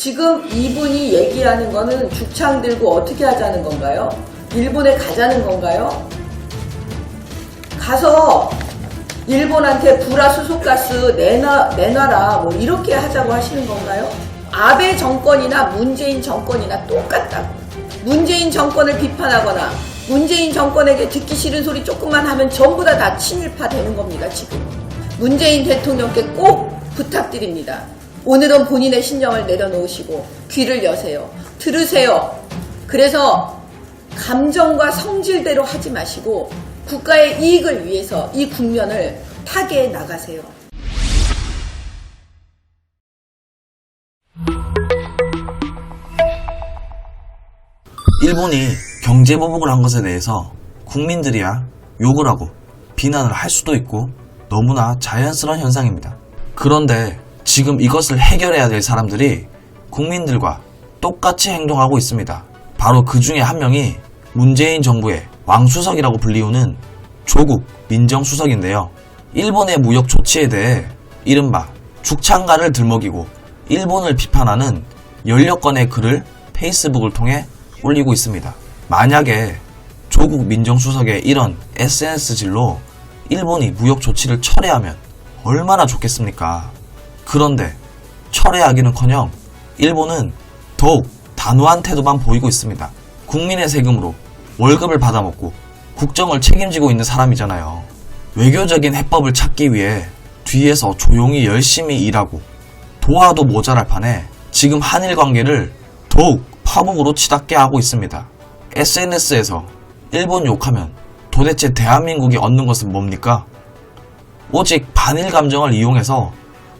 지금 이분이 얘기하는 거는 죽창 들고 어떻게 하자는 건가요? 일본에 가자는 건가요? 가서 일본한테 불화수소가스 내놔라 뭐 이렇게 하자고 하시는 건가요? 아베 정권이나 문재인 정권이나 똑같다고. 문재인 정권을 비판하거나 문재인 정권에게 듣기 싫은 소리 조금만 하면 전부 다 친일파 되는 겁니다. 지금 문재인 대통령께 꼭 부탁드립니다. 오늘은 본인의 신념을 내려놓으시고 귀를 여세요. 들으세요. 그래서 감정과 성질대로 하지 마시고 국가의 이익을 위해서 이 국면을 타개해 나가세요. 일본이 경제보복을 한 것에 대해서 국민들이야 욕을 하고 비난을 할 수도 있고 너무나 자연스러운 현상입니다. 그런데 지금 이것을 해결해야 될 사람들이 국민들과 똑같이 행동하고 있습니다. 바로 그 중에 한 명이 문재인 정부의 왕수석이라고 불리우는 조국 민정수석인데요. 일본의 무역 조치에 대해 이른바 죽창가를 들먹이고 일본을 비판하는 10여 건의 글을 페이스북을 통해 올리고 있습니다. 만약에 조국 민정수석의 이런 SNS질로 일본이 무역 조치를 철회하면 얼마나 좋겠습니까? 그런데 철회하기는커녕 일본은 더욱 단호한 태도만 보이고 있습니다. 국민의 세금으로 월급을 받아먹고 국정을 책임지고 있는 사람이잖아요. 외교적인 해법을 찾기 위해 뒤에서 조용히 열심히 일하고 도와도 모자랄 판에 지금 한일 관계를 더욱 파국으로 치닫게 하고 있습니다. SNS에서 일본 욕하면 도대체 대한민국이 얻는 것은 뭡니까? 오직 반일 감정을 이용해서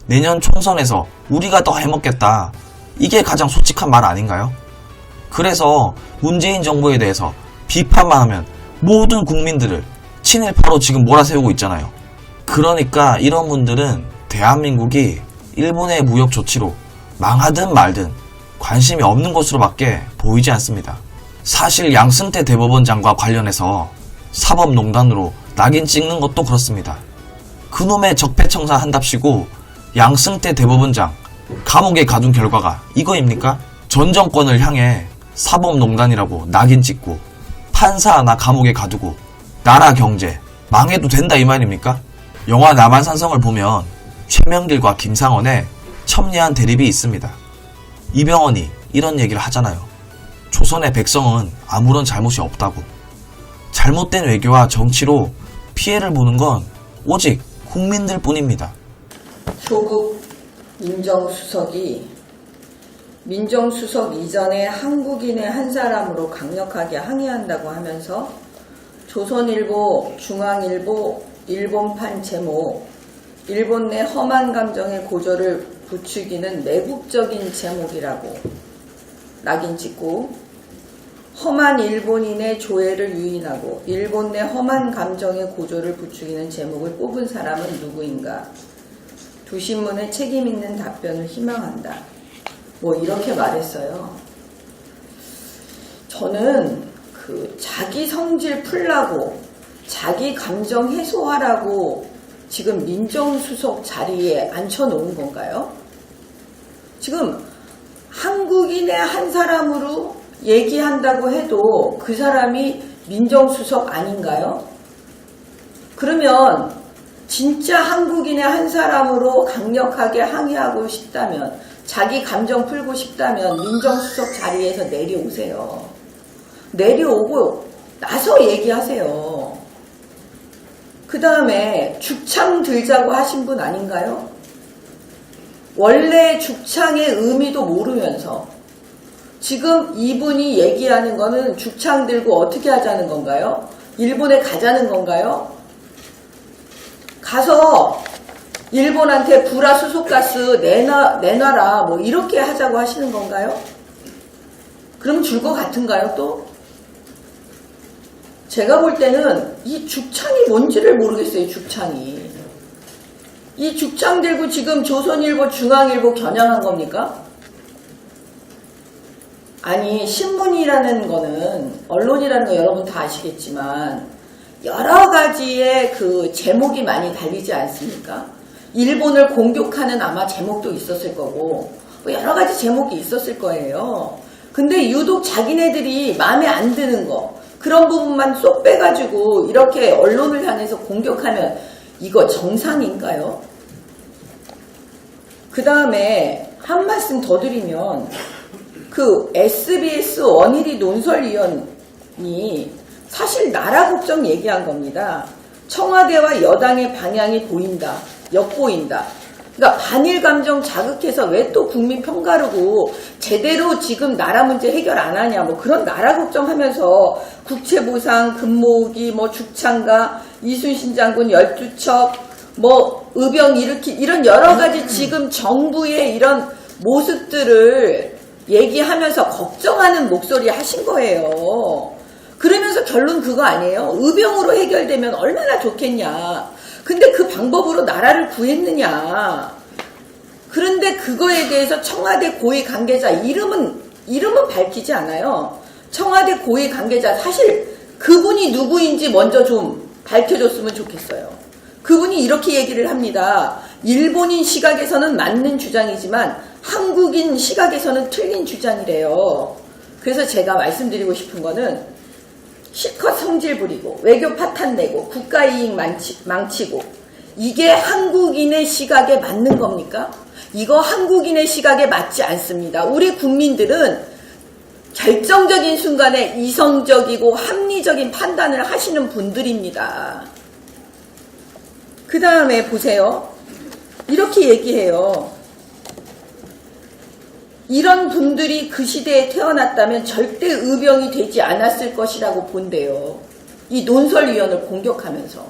내년 총선에서 우리가 더 해먹겠다. 이게 가장 솔직한 말 아닌가요? 그래서 문재인 정부에 대해서 비판만 하면 모든 국민들을 친일파로 지금 몰아세우고 있잖아요. 그러니까 이런 분들은 대한민국이 일본의 무역 조치로 망하든 말든 관심이 없는 것으로밖에 보이지 않습니다. 사실 양승태 대법원장과 관련해서 사법농단으로 낙인 찍는 것도 그렇습니다. 그놈의 적폐청산 한답시고 양승태 대법원장 감옥에 가둔 결과가 이거입니까? 전 정권을 향해 사법농단이라고 낙인 찍고 판사 하나 감옥에 가두고 나라 경제 망해도 된다 이 말입니까? 영화 남한산성을 보면 최명길과 김상원의 첨예한 대립이 있습니다. 이병헌이 이런 얘기를 하잖아요. 조선의 백성은 아무런 잘못이 없다고. 잘못된 외교와 정치로 피해를 보는 건 오직 국민들 뿐입니다. 조국 민정수석이 민정수석 이전에 한국인의 한 사람으로 강력하게 항의한다고 하면서 조선일보, 중앙일보, 일본판 제목, 일본 내 험한 감정의 고조를 부추기는 내국적인 제목이라고 낙인 찍고 험한 일본인의 조회를 유인하고 일본 내 험한 감정의 고조를 부추기는 제목을 뽑은 사람은 누구인가? 두 신문의 책임 있는 답변을 희망한다. 뭐 이렇게 말했어요. 저는 자기 성질 풀라고 자기 감정 해소하라고 지금 민정수석 자리에 앉혀놓은 건가요? 지금 한국인의 한 사람으로 얘기한다고 해도 그 사람이 민정수석 아닌가요? 그러면 진짜 한국인의 한 사람으로 강력하게 항의하고 싶다면 자기 감정 풀고 싶다면 민정수석 자리에서 내려오세요. 내려오고 나서 얘기하세요. 그 다음에 죽창 들자고 하신 분 아닌가요? 원래 죽창의 의미도 모르면서 지금 이분이 얘기하는 거는 죽창 들고 어떻게 하자는 건가요? 일본에 가자는 건가요? 가서 일본한테 불화수소가스 내놔라 뭐 이렇게 하자고 하시는 건가요? 그럼 줄 것 같은가요 또? 제가 볼 때는 이 죽창이 뭔지를 모르겠어요. 죽창이. 이 죽창 들고 지금 조선일보, 중앙일보 겨냥한 겁니까? 아니 신문이라는 거는 언론이라는 거 여러분 다 아시겠지만 여러 가지의 그 제목이 많이 달리지 않습니까? 일본을 공격하는 아마 제목도 있었을 거고 뭐 여러 가지 제목이 있었을 거예요. 근데 유독 자기네들이 마음에 안 드는 거, 그런 부분만 쏙 빼가지고 이렇게 언론을 향해서 공격하면 이거 정상인가요? 그 다음에 한 말씀 더 드리면, 그 SBS 원일이 논설위원이 사실 나라 걱정 얘기한 겁니다. 청와대와 여당의 방향이 보인다, 엿보인다. 그러니까 반일 감정 자극해서 왜 또 국민 편가르고 제대로 지금 나라 문제 해결 안 하냐, 뭐 그런 나라 걱정하면서 국채보상, 금모으기, 뭐 죽창가, 이순신 장군 12척, 뭐 의병 일으키, 이런 여러 가지 지금 정부의 이런 모습들을 얘기하면서 걱정하는 목소리 하신 거예요. 그러면서 결론 그거 아니에요? 의병으로 해결되면 얼마나 좋겠냐. 근데 그 방법으로 나라를 구했느냐. 그런데 그거에 대해서 청와대 고위 관계자 이름은 밝히지 않아요. 청와대 고위 관계자, 사실 그분이 누구인지 먼저 좀 밝혀줬으면 좋겠어요. 그분이 이렇게 얘기를 합니다. 일본인 시각에서는 맞는 주장이지만 한국인 시각에서는 틀린 주장이래요. 그래서 제가 말씀드리고 싶은 거는, 실컷 성질 부리고 외교 파탄 내고 국가이익 망치고, 이게 한국인의 시각에 맞는 겁니까? 이거 한국인의 시각에 맞지 않습니다. 우리 국민들은 결정적인 순간에 이성적이고 합리적인 판단을 하시는 분들입니다. 그 다음에 보세요. 이렇게 얘기해요. 이런 분들이 그 시대에 태어났다면 절대 의병이 되지 않았을 것이라고 본대요. 이 논설위원을 공격하면서.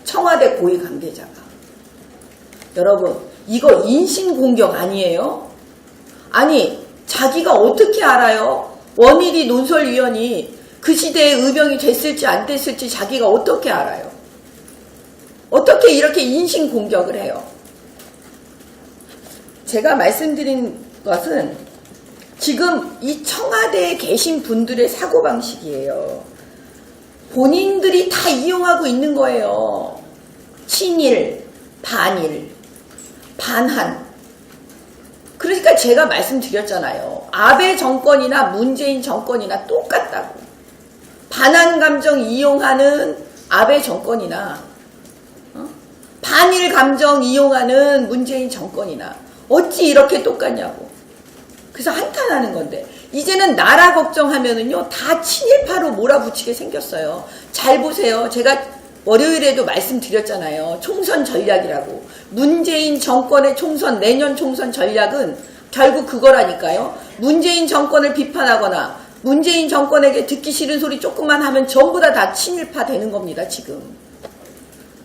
청와대 고위 관계자가. 여러분, 이거 인신공격 아니에요? 아니, 자기가 어떻게 알아요? 원일이 논설위원이 그 시대에 의병이 됐을지 안 됐을지 자기가 어떻게 알아요? 어떻게 이렇게 인신공격을 해요? 제가 말씀드린 것은 지금 이 청와대에 계신 분들의 사고방식이에요. 본인들이 다 이용하고 있는 거예요. 친일, 반일, 반한. 그러니까 제가 말씀드렸잖아요. 아베 정권이나 문재인 정권이나 똑같다고. 반한 감정 이용하는 아베 정권이나 반일 감정 이용하는 문재인 정권이나 어찌 이렇게 똑같냐고. 그래서 한탄하는 건데, 이제는 나라 걱정하면은요 다 친일파로 몰아붙이게 생겼어요. 잘 보세요. 제가 월요일에도 말씀드렸잖아요. 총선 전략이라고. 문재인 정권의 총선, 내년 총선 전략은 결국 그거라니까요. 문재인 정권을 비판하거나 문재인 정권에게 듣기 싫은 소리 조금만 하면 전부 다 친일파 되는 겁니다, 지금.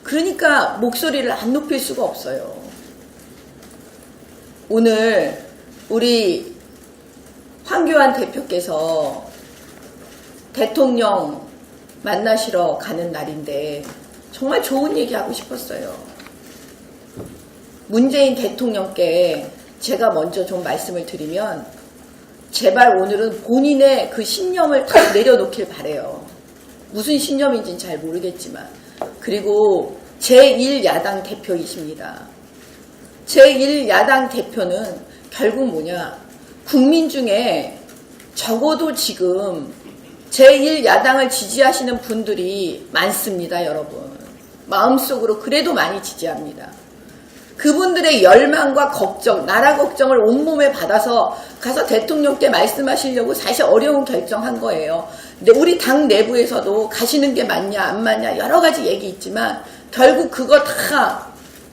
그러니까 목소리를 안 높일 수가 없어요. 오늘 우리 황교안 대표께서 대통령 만나시러 가는 날인데 정말 좋은 얘기 하고 싶었어요. 문재인 대통령께 제가 먼저 좀 말씀을 드리면, 제발 오늘은 본인의 그 신념을 다 내려놓길 바래요. 무슨 신념인지는 잘 모르겠지만. 그리고 제1야당 대표이십니다. 제1야당 대표는 결국 뭐냐, 국민 중에 적어도 지금 제1야당을 지지하시는 분들이 많습니다, 여러분. 마음속으로 그래도 많이 지지합니다. 그분들의 열망과 걱정, 나라 걱정을 온몸에 받아서 가서 대통령께 말씀하시려고 사실 어려운 결정한 거예요. 근데 우리 당 내부에서도 가시는 게 맞냐 안 맞냐 여러 가지 얘기 있지만, 결국 그거 다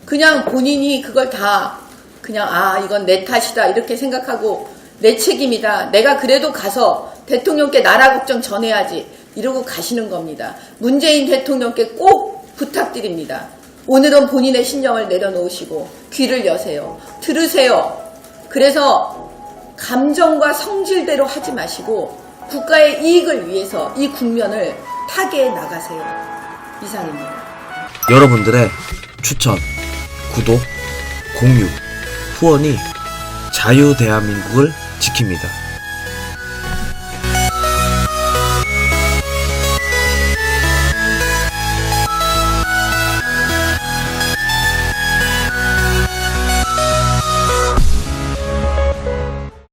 그냥 본인이 그걸 다 그냥 이건 내 탓이다 이렇게 생각하고, 내 책임이다, 내가 그래도 가서 대통령께 나라 걱정 전해야지 이러고 가시는 겁니다. 문재인 대통령께 꼭 부탁드립니다. 오늘은 본인의 신념을 내려놓으시고 귀를 여세요. 들으세요. 그래서 감정과 성질대로 하지 마시고 국가의 이익을 위해서 이 국면을 타개해 나가세요. 이상입니다. 여러분들의 추천, 구독, 공유, 후원이 자유대한민국을 지킵니다.